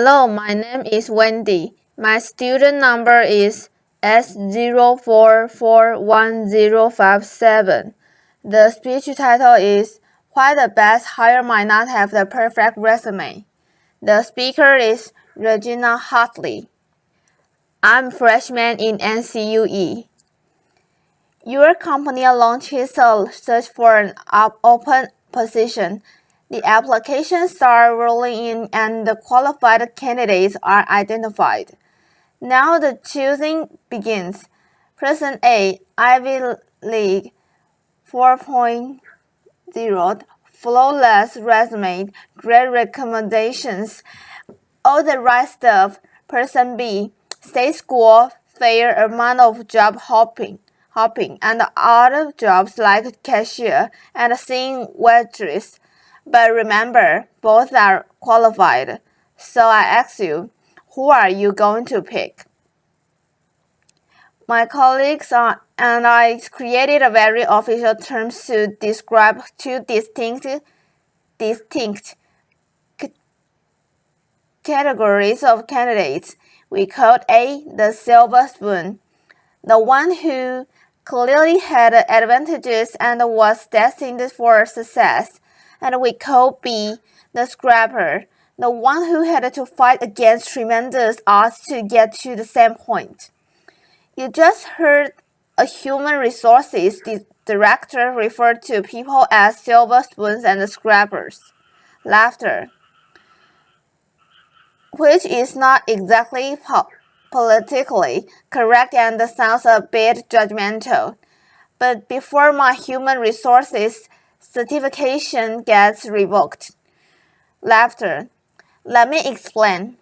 Hello, my name is Wendy. My student number is S04411057. The speech title is Why the Best Hire Might Not Have the Perfect Resume. The speaker is Regina Hartley. I'm a freshman in NCUE. Your company launches a search for an open position. The applications start rolling in and the qualified candidates are identified. Now the choosing begins. Person A, Ivy League 4.0, flawless resume, great recommendations, all the right stuff. Person B, state school, fair amount of job hopping, and other jobs like cashier and seeing waitress. But remember, both are qualified. So I ask you, who are you going to pick? My colleagues and I created a very official term to describe two distinct categories of candidates. We called A the silver spoon, the one who clearly had advantages and was destined for success, and we called B the scrapper, the one who had to fight against tremendous odds to get to the same point. You just heard a human resources director refer to people as silver spoons and scrappers. Laughter. Which is not exactly politically correct and sounds a bit judgmental. But before my human resources certification gets revoked. Laughter. Let me explain.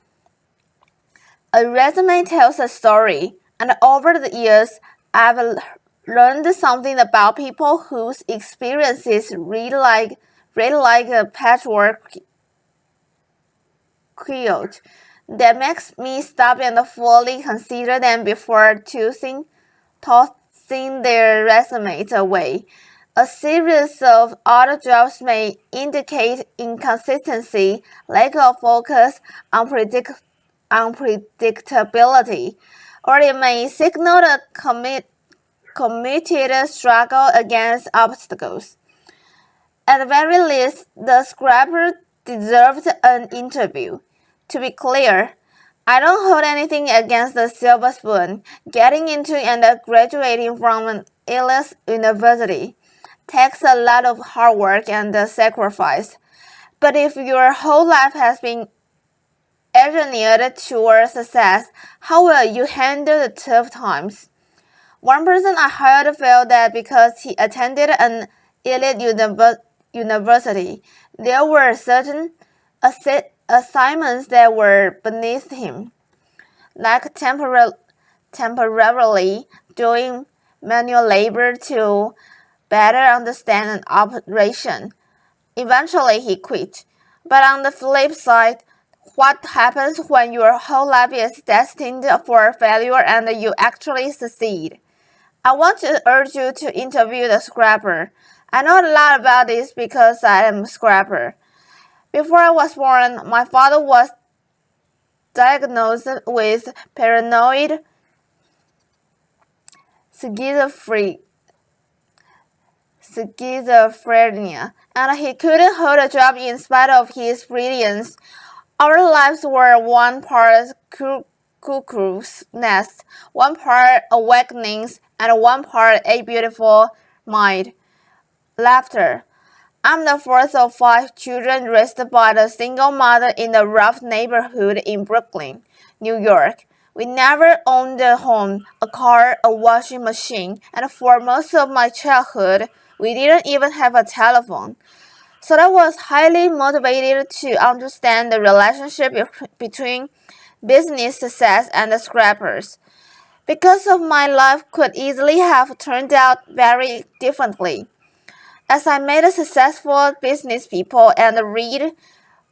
A resume tells a story, and over the years, I've learned something about people whose experiences read like a patchwork quilt that makes me stop and fully consider them before tossing their resumes away. A series of other jobs may indicate inconsistency, lack of focus, unpredictability, or it may signal a committed struggle against obstacles. At the very least, the scrapper deserved an interview. To be clear, I don't hold anything against the silver spoon. Getting into and graduating from an elite university takes a lot of hard work and sacrifice. But if your whole life has been engineered towards success, how will you handle the tough times? One person I hired felt that because he attended an elite university, there were certain assignments that were beneath him, like temporarily doing manual labor to better understand an operation. Eventually, he quit. But on the flip side, what happens when your whole life is destined for failure and you actually succeed? I want to urge you to interview the scrapper. I know a lot about this because I am a scrapper. Before I was born, my father was diagnosed with paranoid schizophrenia, and he couldn't hold a job in spite of his brilliance. Our lives were one part cuckoo's nest, one part awakenings, and one part a beautiful mind. Laughter. I'm the fourth of 5 children raised by a single mother in a rough neighborhood in Brooklyn, New York. We never owned a home, a car, a washing machine, and for most of my childhood, we didn't even have a telephone. So I was highly motivated to understand the relationship between business success and the scrappers. Because of my life could easily have turned out very differently. As I met successful business people and read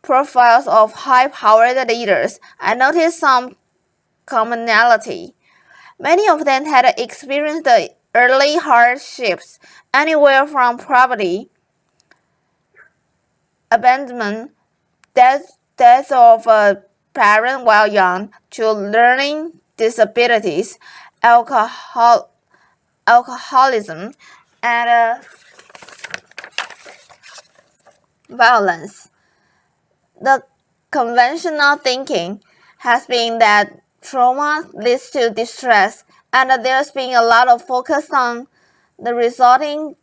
profiles of high-powered leaders, I noticed some commonality. Many of them had experienced the early hardships, anywhere from poverty, abandonment, death of parents while young to learning disabilities, alcoholism, and violence. The conventional thinking has been that trauma leads to distress, and there's been a lot of focus on the resulting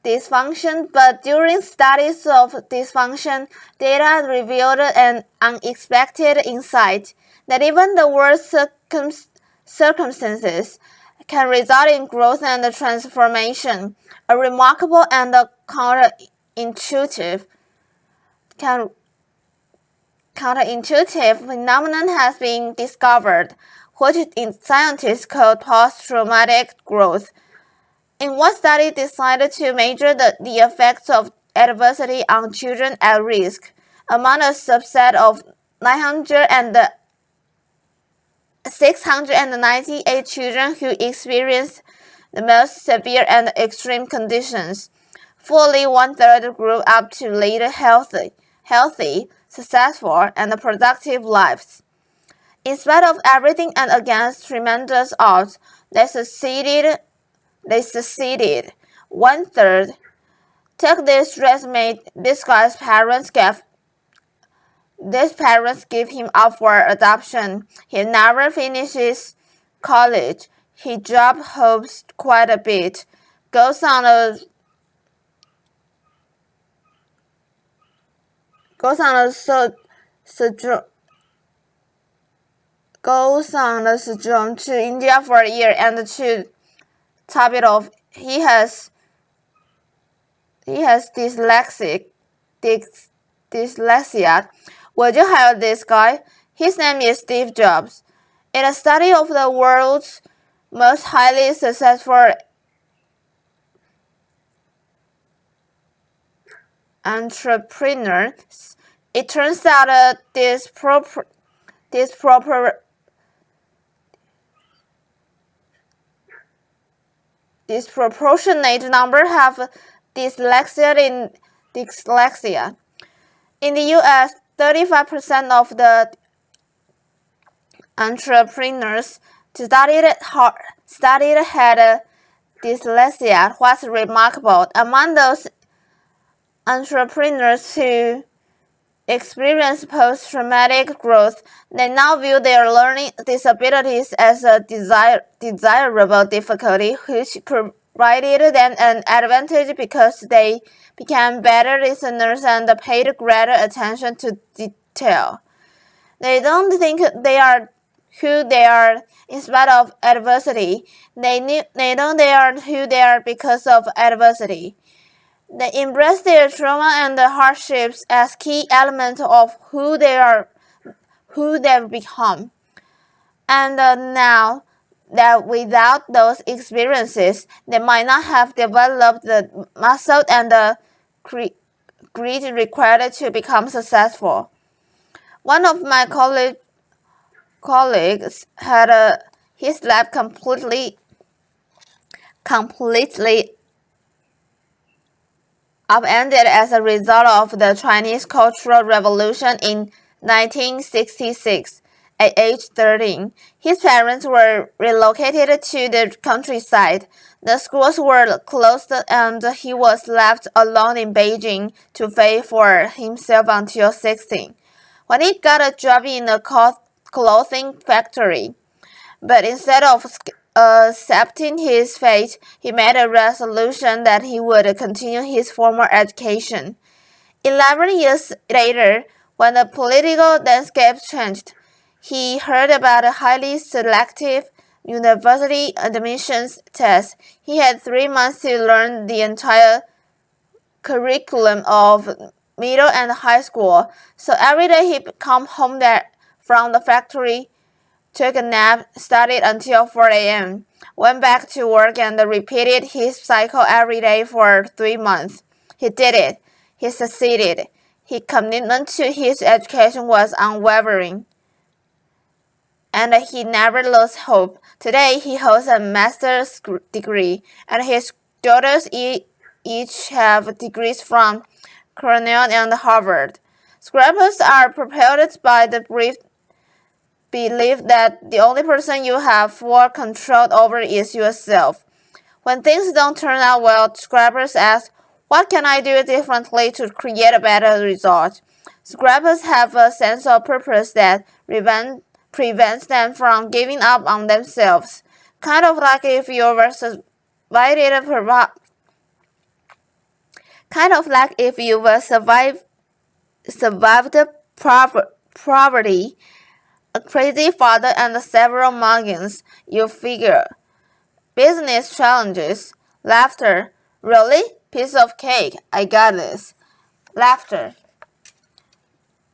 dysfunction, but during studies of dysfunction, data revealed an unexpected insight that even the worst circumstances can result in growth and transformation. A remarkable and counterintuitive phenomenon has been discovered, which scientists call post-traumatic growth. In one study decided to measure the effects of adversity on children at risk among a subset of 698 children who experienced the most severe and extreme conditions. Fully one-third grew up to lead healthy, successful, and productive lives. In spite of everything and against tremendous odds, they succeeded. One-third took this resume. These parents gave him up for adoption. He never finishes college. He dropped hopes quite a bit. Goes on a sojourn to India for a year, and to top it off, he has dyslexia. Would you hire this guy? His name is Steve Jobs. In a study of the world's most highly successful entrepreneurs, it turns out a disproportionate number have dyslexia. In the U.S., 35% of the entrepreneurs studied had dyslexia. What's remarkable, among those entrepreneurs who experience post-traumatic growth, they now view their learning disabilities as a desirable difficulty, which provided them an advantage because they became better listeners and paid greater attention to detail. They don't think they are who they are in spite of adversity. They know they are who they are because of adversity. They embrace their trauma and the hardships as key elements of who they've become. And now that without those experiences, they might not have developed the muscle and the grit required to become successful. One of my colleagues had his life completely upended as a result of the Chinese Cultural Revolution in 1966. At age 13, his parents were relocated to the countryside. The schools were closed and he was left alone in Beijing to fend for himself until 16, when he got a job in a clothing factory. But instead of accepting his fate, he made a resolution that he would continue his formal education. 11 years later, when the political landscape changed, he heard about a highly selective university admissions test. He had 3 months to learn the entire curriculum of middle and high school. So every day he come home from the factory, took a nap, studied until 4 a.m., went back to work, and repeated his cycle every day for 3 months. He did it. He succeeded. His commitment to his education was unwavering, and he never lost hope. Today, he holds a master's degree, and his daughters each have degrees from Cornell and Harvard. Scrappers are propelled by the belief that the only person you have full control over is yourself. When things don't turn out well, scrappers ask, what can I do differently to create a better result? Scrappers have a sense of purpose that prevents them from giving up on themselves. Kind of like if you were survived poverty, a crazy father and several muggings, you figure. Business challenges, laughter. Really? Piece of cake. I got this. Laughter.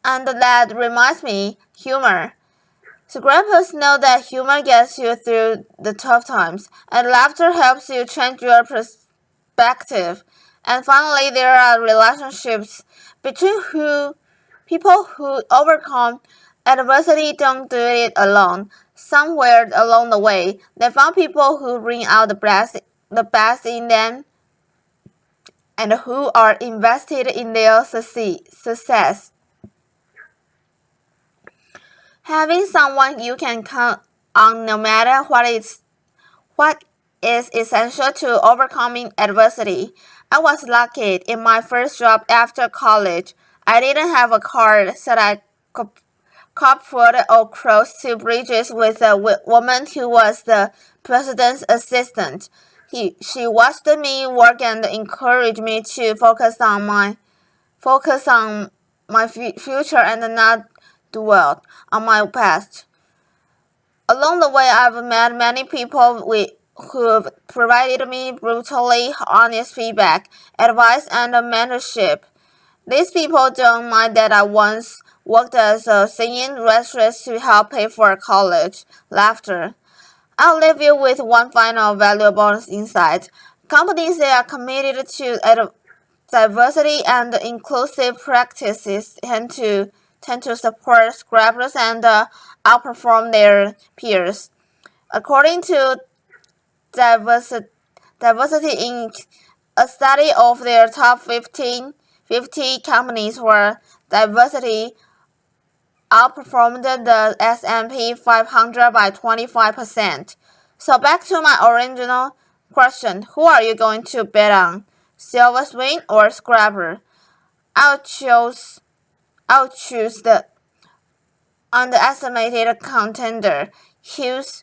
And that reminds me, humor. Scrappers know that humor gets you through the tough times, and laughter helps you change your perspective. And finally, there are relationships between people who overcome adversity don't do it alone. Somewhere along the way, they found people who bring out the best in them and who are invested in their success. Having someone you can count on no matter what is essential to overcoming adversity. I was lucky in my first job after college. I didn't have a car, so I carpooled across two bridges with a woman who was the president's assistant. She watched me work and encouraged me to focus on my future and not dwell on my past. Along the way, I've met many people who've provided me brutally honest feedback, advice, and mentorship. These people don't mind that I once worked as a singing waitress to help pay for college. Laughter. I'll leave you with one final valuable insight. Companies that are committed to diversity and inclusive practices tend to support scrappers and outperform their peers. According to Diversity Inc., a study of their top 50 companies where diversity outperformed the S&P 500 by 25%. So back to my original question, who are you going to bet on? Silver Swing or Scrapper? I'll choose the underestimated contender whose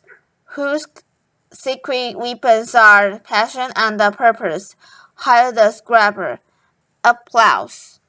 secret weapons are passion and purpose. Hire the Scrapper. Applause.